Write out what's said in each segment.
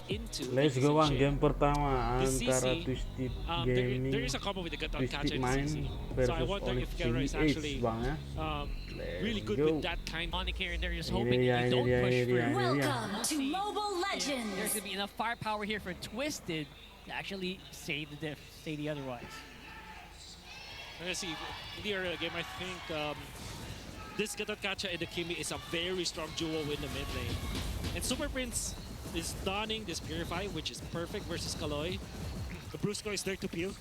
into Let's the go Lee Bang, Sin game Shin. pertama The antara CC, Twisted there is Gaming, a combo with the Gatot Kacha Twisted and the CC. Mind So I versus wonder Onyx if Kero is GBH actually Bang ya. really Let's good go. with that kind. Onyx here, and they're just Ini hoping dia, that you ini don't dia, push ini dia, for. ini dia. Welcome to See Mobile if Legends. there's gonna be enough firepower here for Twisted to actually say the otherwise. Let's see, in the early game, I think this Gatot Kacha and the Kimi is a very strong duo in the mid lane. And Super Prince is donning this Purify, which is perfect versus Kaloy. The Brusco is there to peel.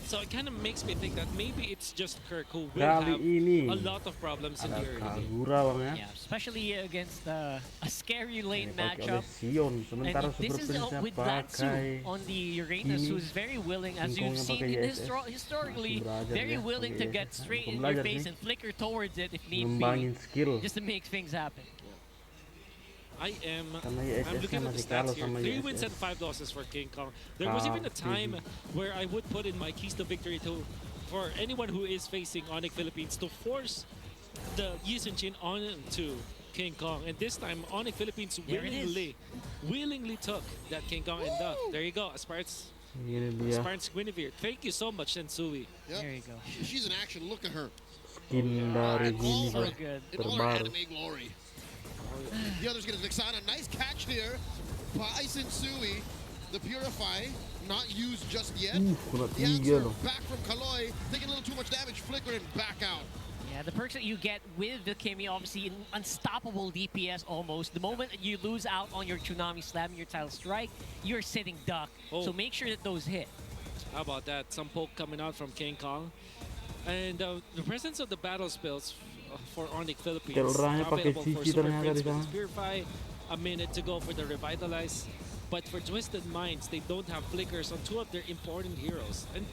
So it kind of makes me think that maybe it's just Kirk who will Kali have ini a lot of problems in ada the early game. Kagura Bang ya. Yeah, especially against a scary Ini lane pakai oleh matchup. Sion, sementara And Super this is Prince-nya with pakai Latsu on the Uranus, Kimi. who's very willing, as King you've Kongnya seen pakai in ISS. historically, Masih belajar very ya, willing pakai to get ISS. straight Belum in your belajar face sih. and flicker towards it if need Ngembangin be, skill. just to make things happen. I'm Karena looking ISS-nya at the masih stats kalah here. sama 3 wins ISS. and 5 losses for King Kong. There was even a time where I would put in my keys to victory for anyone who is facing Onyx Philippines to force the Yi Sun Chin onto King Kong. And this time, Onyx Philippines There it is. willingly took that King Kong. And there you go, Aspirant's Ini dia Guinevere. Thank you so much, Sensui. Yep. There you go. She's in action. Look at her. skin dari In all Guinevere her, good. in all her terbaru. anime glory. The others get a Vixana. Nice catch here by Sensui. The Purify, not used just yet. Kena The 3 answer loh. back from Kaloy, taking a little too much damage, flicker and back out. Yeah, the perks that you get with the Kimi, obviously unstoppable DPS almost. The moment you lose out on your Tsunami Slam, your Tile Strike, you're sitting duck. Oh. So make sure that those hit. How about that? Some poke coming out from King Kong. And the presence of the battle spells for Onyx Philippines Telranya pakai available for CC Super ternyata Prince di with sana. his Purify. A minute to go for the Revitalize. But for Twisted Minds, they don't have flickers on two of their important heroes. And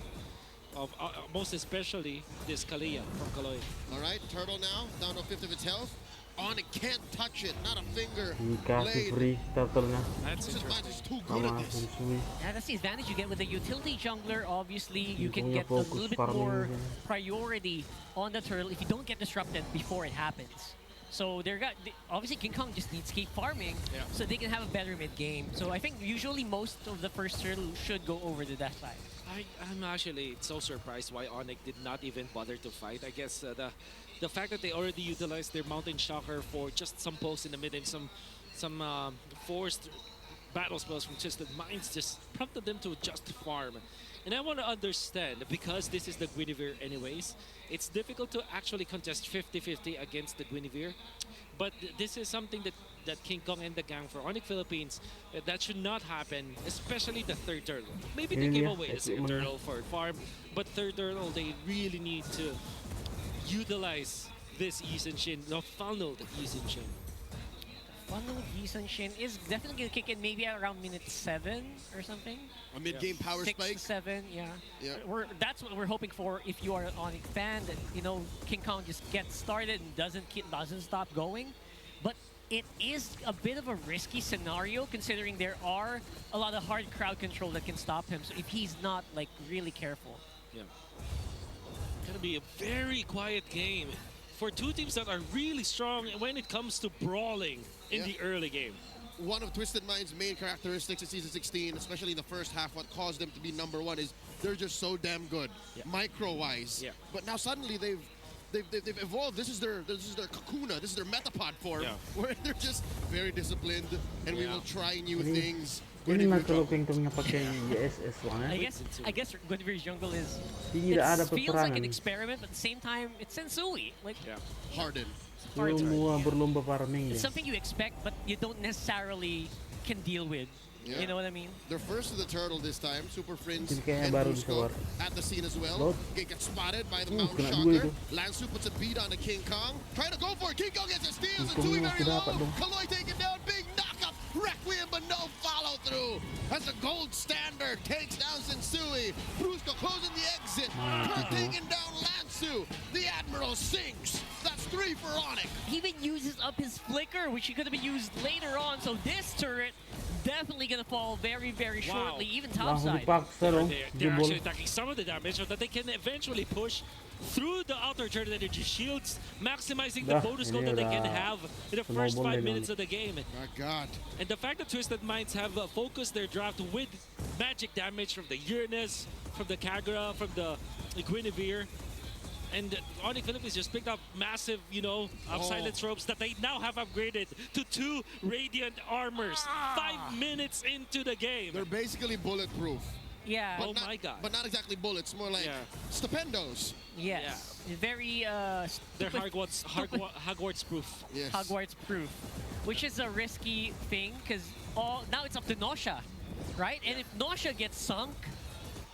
most especially this Kalia from Kaloy. All right, Turtle now, down to a fifth of its health. On it, can't touch it, not a finger Dikasih blade. free turtle-nya That's Twisted Minds interesting. is too good sama at this. Sensui. Yeah, that's the advantage you get with the utility jungler. Obviously, you can Punya get a fokus little bit farming more din. priority on the turtle if you don't get disrupted before it happens. So obviously King Kong just needs to keep farming Yeah. so they can have a better mid game. So I think usually most of the first turtle should go over to that side. I'm actually so surprised why Onyx did not even bother to fight. I guess the fact that they already utilized their Mountain Shocker for just some pokes in the mid and some forced battle spells from Twisted Minds just prompted them to just farm. And I want to understand, because this is the Guinevere anyways, it's difficult to actually contest 50-50 against the Guinevere. But this is something that King Kong and the gang for Onyx Philippines, that should not happen, especially the third turtle. Maybe they Ini gave dia, away the itu second menang. turtle for farm, but third turtle, they really need to utilize this Yi Sun Shin, the funneled Yi Sun Shin. Funnel Yi Sun Shin is definitely going to kick in maybe at around minute 7 or something. A mid-game power 6 spike. to 7, yeah. Yeah. That's what we're hoping for if you are an Onyx fan, that, you know, King Kong just gets started and doesn't stop going. But it is a bit of a risky scenario considering there are a lot of hard crowd control that can stop him. So if he's not like really careful. Yeah. Gonna be a very quiet game for two teams that are really strong when it comes to brawling in Yeah. the early game. One of Twisted Mind's main characteristics in Season 16, especially in the first half, what caused them to be #1 is they're just so damn good, Yeah. micro-wise. Yeah. But now suddenly they've evolved. This is their Kakuna. This is their Metapod form, Yeah. where they're just very disciplined, and we Yeah. will try new Ini- things. Ini lang kalau King Kongnya pakai ISS Bang I ya. guess Guinevere's jungle is Tidak ada feels like an peperangan. experiment, but at the same time it's Sensui. Like Yeah. Harden. Semua berlomba farming it's dia. something you expect, but you don't necessarily can deal with. Yeah. You know what I mean? They're first to the turtle this time. Super Prince Ini kayaknya and baru Brusco disawar. at the scene as well. Lot. Get spotted by the kena Mountain dua Shocker. itu. Lansu puts a beat on the King Kong. Trying to go for it. King Kong gets a steal. King And Tui Kong very masih low. dapat dong. Kaloy taken down. Big knockup. Requiem, but no follow through. As the gold standard takes down Sensui. Brusco closing the exit. Kurt taking down Lansu. The Admiral sinks. That's 3 for Onyx. He even uses up his flicker, which he could have been used later on. So this turret definitely gonna fall very, very Wow. shortly, even Langsung topside. dipaksa dong. They're Jebol. actually attacking some of the damage so that they can eventually push through the outer turret energy shields, maximizing the Dah, bonus ini gold that they can udah have in the first snowball 5 din minutes yun. of the game. My God. And the fact that Twisted Minds have focused their draft with magic damage from the Uranus, from the Kagura, from the Guinevere, and Onyx Philippines just picked up massive, silence ropes that they now have upgraded to 2 Radiant Armors 5 minutes into the game. They're basically bulletproof. Yeah. Oh not, my God. But not exactly bullets, more like Yeah. Yes. stupendos. Very They're stupid- Hogwarts proof. Yes. Hogwarts proof, which is a risky thing because now it's up to Nosha, right? And if Nosha gets sunk,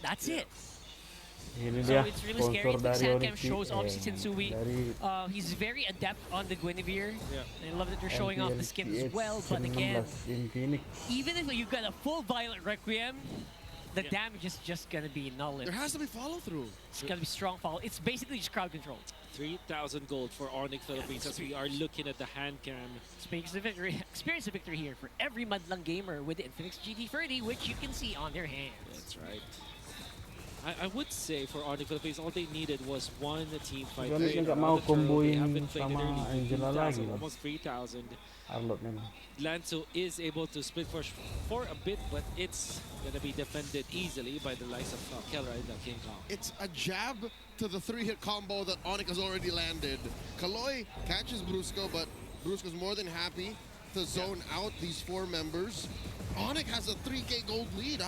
that's it. Ini So dia it's really scary. sponsor I think dari Sandcam Onyx shows obviously Sensui. dari He's very adept on the Guinevere. Yeah. I love that they're showing off the skins as well. But again, in Phoenix. even if you've got a full Violet Requiem, the Yeah. damage is just gonna be null. There has to be follow through. It's gonna be strong fall. It's basically just crowd control. 3,000 gold for Onyx Philippines as we are looking at the hand cam. Experience the victory. Experience the victory here for every Madlang gamer with the Infinix GT30, which you can see on their hands. That's right. I would say for Onyx Philippines, all they needed was one team fight. Ganun win. yung On mau the turtle, they have komboin been playing sama early, Angela 2,000, lagi. almost 3,000. Arlot nila. Lanzo is able to split for a bit, but it's going to be defended easily by the likes of Kelra and King Kong. It's a jab to the 3-hit combo that Onyx has already landed. Kaloy catches Brusco, but Brusco's more than happy to zone out these 4 members. Onyx has a 3K gold lead.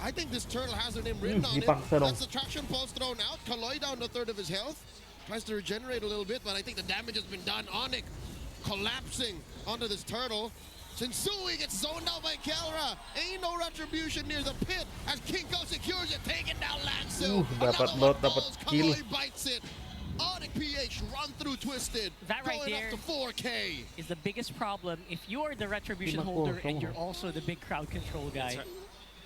I think this turtle has their name written on it. ipaksa daw. That's the traction pulse thrown out. Kaloy down to a third of his health. Tries to regenerate a little bit, but I think the damage has been done. Onyx collapsing onto this turtle. Sensui gets zoned out by Kelra. Ain't no retribution near the pit as Kinko secures it, taking down Lansu. Dapat Another lot, one dapat falls. kill. Kaloy bites it. Onyx PH run through Twisted. That right going there up to 4K. Is the biggest problem if you're the retribution Tingnan ko, holder and tama. you're also the big crowd control guy. That's right.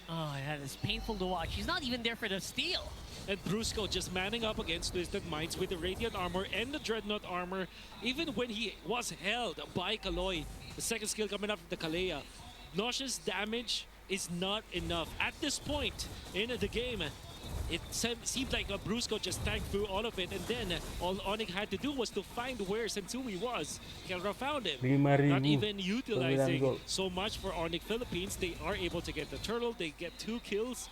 Oh, that is painful to watch. He's not even there for the steal. And Brusco just manning up against Twisted Minds with the Radiant Armor and the Dreadnought Armor, even when he was held by Kaloy. The second skill coming up from the Kalea. Nauseous damage is not enough. At this point in the game, it seemed like Brusco just tanked through all of it, and then all Onyx had to do was to find where Sensui was. Kelra found him. 5,000. Not even utilizing gold. so much for Onyx Philippines. They are able to get the turtle, they get 2 kills,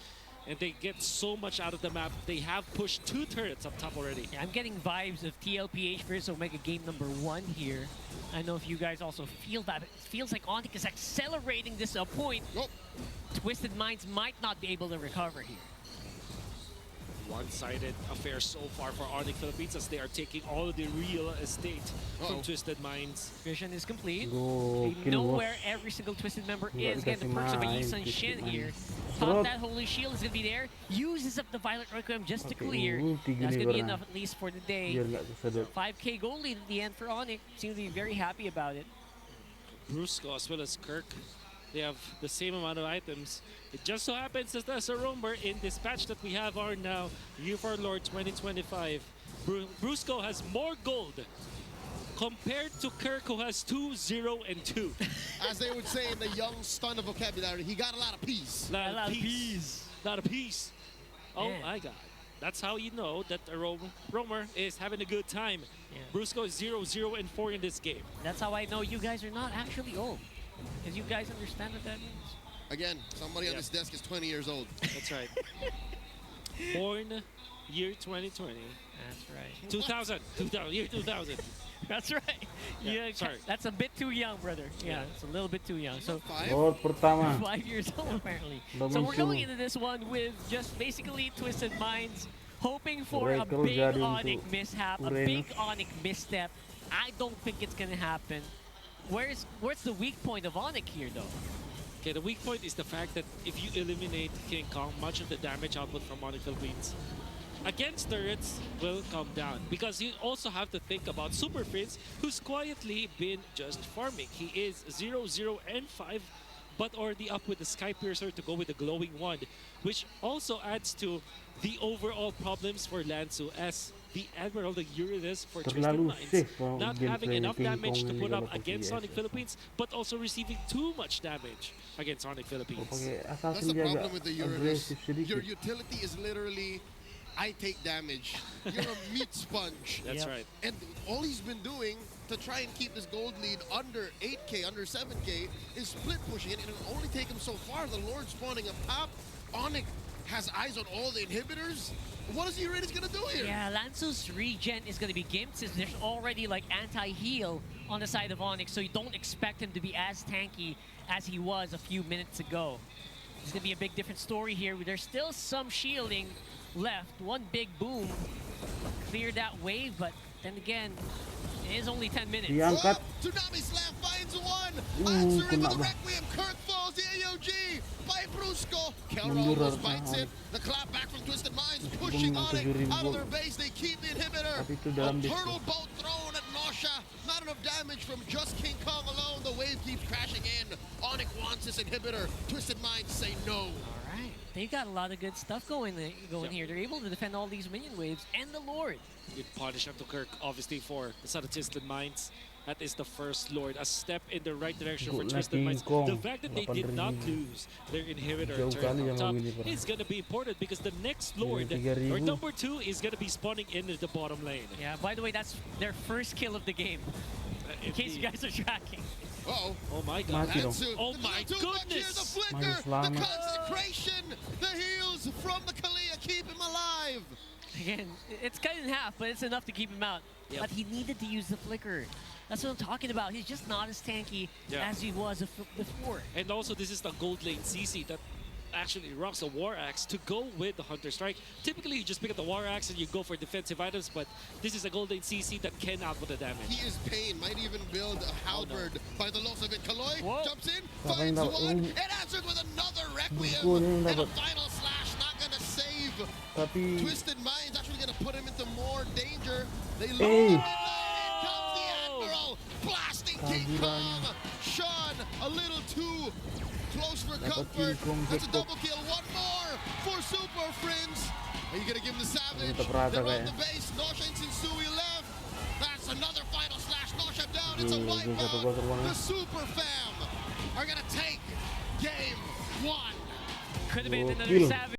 and they get so much out of the map. They have pushed 2 turrets up top already. Yeah, I'm getting vibes of TLPH versus Omega game number 1 here. I know if you guys also feel that. It feels like Onyx is accelerating this point. Nope. Twisted Minds might not be able to recover here. One-sided affair so far for Onyx Philippines as they are taking all of the real estate from Uh-oh. Twisted Minds. Vision is complete. Go They know kill where every single Twisted member Wala is. Getting the kasi perks of a main Yisun Twisted Shin Minds. here. Sarap. Thought that Holy Shield is going to be there. Uses up the Violet Requiem just to Okay, clear. ulti That's going to be Guinevere na. enough at least for the day. Yun nga kasadot. 5K goal lead at the end for Onyx. Seems to be very happy about it. Brusco as well as Kirk, they have the same amount of items. It just so happens that as a rumor in this patch that we have are now Year for Lord 2025. Brusco has more gold compared to Kirk, who has 2, 0, and 2. As they would say in the young stun of vocabulary, he got a lot of peace. Lot lot of of peace. Lot of peace. Oh Man. my God. That's how you know that a roamer is having a good time. Yeah. Brusco is 0, 0, and 4 in this game. That's how I know you guys are not actually old. Because you guys understand what that means. Again, somebody on Yeah. this desk is 20 years old. That's right. Born year 2020. That's right. 2000. 2000. Year 2000. That's right. Yeah, Yeah, sorry. That's a bit too young, brother. Yeah, it's a little bit too young. So 5? Lord pertama. 5 years old apparently. Naman So we're going sino. into this one with just basically Twisted Minds, hoping for a Oracle big Guardian Onyx to mishap, a Uranus. big Onyx misstep. I don't think it's gonna happen. Where's the weak point of Onyx here though? Okay, the weak point is the fact that if you eliminate King Kong, much of the damage output from Onyx Philippines against turrets will come down. Because you also have to think about Super Prince, who's quietly been just farming. He is 0, 0, and 5, but already up with the Sky Piercer to go with the Glowing Wand, which also adds to the overall problems for Lansu as the Admiral, the Uranus for Twisted Terlalu Minds, safe oh, not having gameplay enough King damage Kong to ini put kalau up pakai against Sonic ES. Philippines, but also receiving too much damage against Sonic Kalau Philippines. pakai That's assassin the dia agak problem with the Uranus. agresif sedikit. Your utility is literally, I take damage. You're a meat sponge. That's Yep. right. And all he's been doing to try and keep this gold lead under 8K, under 7K, is split pushing it. And it'll only take him so far. The Lord spawning up top. Onyx has eyes on all the inhibitors. What is Uranus going to do here? Yeah, Lanzo's regen is going to be gimped since there's already like anti-heal on the side of Onyx, so you don't expect him to be as tanky as he was a few minutes ago. It's going to be a big different story here. There's still some shielding left. One big boom cleared that wave, but then again, it is only 10 minutes. Diangkat. Tsunami Slam finds one. Kena Answering with the ba? Requiem. Kirk falls. The AOG by Brusco. Kelra Mundur almost bites na it. The clap back from Twisted Minds. Pushing Bumang Onyx 7,000. out of their base. They keep the inhibitor. Tapi itu A dalam disco. turtle boat thrown at Nosha. Not enough damage from just King Kong alone. The wave keeps crashing in. Onyx wants this inhibitor. Twisted Minds say no. All right, they got a lot of good stuff going here. They're able to defend all these minion waves and the Lord. Good punish up to Kirk, obviously, for the Son of Twisted Minds. That is the first Lord. A step in the right direction for Good Twisted King Minds. Kong. The fact that they did not 8,000. lose their inhibitor Jauh turret kali on yang top mawili pa. is going to be important because the next Lord, 3,000. or number 2, is going to be spawning into the bottom lane. Yeah, by the way, that's their first kill of the game, in case you guys are tracking. Uh-oh. Oh my god. Mati dong. Ansu, Oh it's a my little too much here. The goodness. flicker, Main the selamat. consecration, the heals from the Kalia keep him alive. Again, it's cut in half, but it's enough to keep him out. Yep. But he needed to use the flicker. That's what I'm talking about. He's just not as tanky Yeah. as he was before. And also, this is the gold lane CC that actually rocks a War Axe to go with the Hunter Strike. Typically, you just pick up the War Axe and you go for defensive items, but this is a gold lane CC that can output the damage. He is pain. Might even build a halberd by the looks of it. Kaloy Whoa. jumps in, Siapa finds yang dapat? one, and answered with another Requiem. Buku yang And a dapat. final slash not going to save. Tapi Twisted Minds actually going to put him into more danger. They lose Hey. him. In comes the Admiral, blasting King Kaburan. Kong. Sean, a little too close for Dapat comfort. King Kong That's a jackpot. double kill. One more for Super Friends. Are you going to give him the Savage? Tetap rata They're on kayaknya. the base. Nosha and Shinsui left. That's another final slash. Nosha down. It's a Gila, wipe gila, out. 1-0 banget. The Super Fam are going to take game 1. Could have been Oh, another kill. savage.